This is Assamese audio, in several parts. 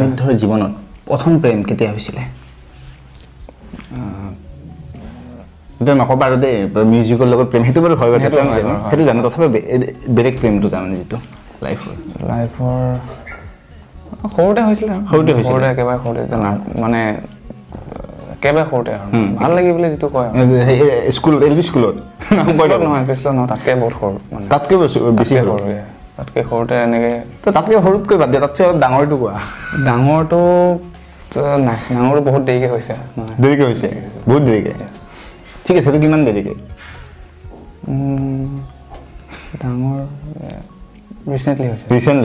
ধৰ জীৱনত প্ৰথম প্ৰেম কেতিয়া হৈছিলে এটা নকবা আৰু দে মিউজিকৰ লগত প্ৰেম হেতু বাৰু হয় হেতু জানো তথাপি বেলেগ প্ৰেমটো তাৰমানে যেটো লাইফৰ সৰুতে হৈছিল একেবাৰে সৰুতে মানে একেবাৰে সৰুতে ভাল লাগি বুলি যেটো কয় স্কুল এলবি স্কুলত নহয় পিছলৈ নহয় তাতকে বহুত সৰু মানে তাতকে বেছি সৰু তাতকে সৰুতে এনেকে তাতকে সৰুতকৈ বাদ দে তাতছে অলপ ডাঙৰটো কোৱা ডাঙৰটো নাই ডাঙৰটো বহুত দেৰিকে হৈছে বহুত দেৰিকে ঠিক আছে তো কিমান দেৰিকে ডাঙৰ ৰিসেন্টলি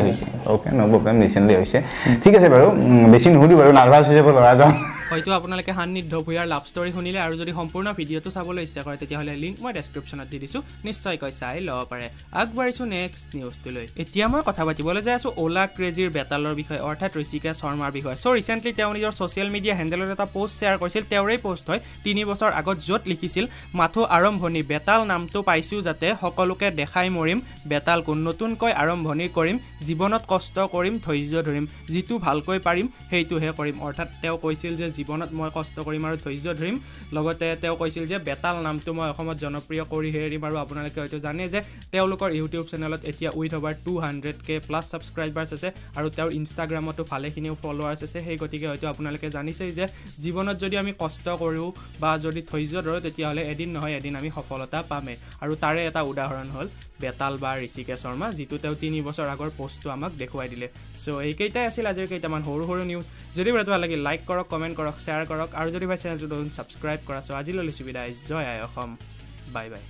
হৈছে ওকে নো প্ৰবলেম ৰিসেন্টলি হৈছে ঠিক আছে বাৰু বেছি নহুদি বাৰু নাৰ্ভাস হৈছে বল লৰা যাও হয়তো আপোনালোকে হান্নিদ্ধ ভূয়াৰ লাভ ষ্টৰী শুনিলে আৰু যদি সম্পূৰ্ণ ভিডিঅটো চাবলৈ ইচ্ছা কৰে তেতিয়াহলে লিংক মই ডেসক্ৰিপচনত দি দিছো নিশ্চয়কৈ চাই লব পাৰে আগবাঢ়িছো নেক্সট নিউজটোলৈ এতিয়া মই কথা পাতিবলৈ যাই আছো ওলা ক্ৰেজিৰ বেতালৰ বিষয়ে অৰ্থাৎ ঋষিকেশ শৰ্মাৰ বিষয়ে সো ৰিসেন্টলি তেওঁ নিজৰ সোশ্যাল মিডিয়া হেণ্ডেলত এটা পোষ্ট শ্বেয়াৰ কৰিছিল তেওঁৰেই পোষ্ট হয় 3 বছৰ আগত যত লিখিছিল মাথো আৰম্ভণি বেতাল নামটো পাইছো যাতে সকলোকে দেখাই মৰিম বেতাল কোন নতুনকৈ আৰম্ভণি কৰিম জীৱনত কষ্ট কৰিম ধৈৰ্য ধৰিম যিটো ভালকৈ পাৰিম হেইটোহে কৰিম অৰ্থাৎ তেওঁ কৈছিল যে জীৱনত মই কষ্ট কৰিম আৰু ধৈৰ্য ধৰিম লগতে তেওঁ কৈছিল যে বেতাল নামটো মই অসমত জনপ্ৰিয় কৰি হেৰিম আৰু আপোনালোকে হয়তো জানে যে তেওঁলোকৰ ইউটিউব চেনেলত এতিয়া উইথ ওভাৰ 200k প্লাস সাবস্ক্ৰাইবাৰ্ছ আছে আৰু তেওঁৰ ইনষ্টাগ্ৰামতো ভালেখিনিও ফলোৱাৰ্ছ আছে সেই গতিকে হয়তো আপোনালোকে জানিছেই যে জীৱনত যদি আমি কষ্ট কৰোঁ বা যদি ধৈৰ্য ধৰো তেতিয়াহলে এদিন নহয় এদিন আমি সফলতা পামে আৰু তাৰে এটা উদাহৰণ হ'ল বেতাল বা ঋষিকেশ শৰ্মা যিটো তেওঁ 3 বছৰ আগৰ পোষ্টটো আমাক দেখুৱাই দিলে সো এইকেইটাই আছিল আজিৰ কেইটামান সৰু নিউজ যদি ভাল লাগে লাইক কৰক কমেন্ট কৰক শ্বেয়াৰ কৰক আৰু যদি ভাই চেনেলটো সাবস্ক্ৰাইব কৰা সো আজিলৈ লৈছো বিদায় জয় আই অসম বাই বাই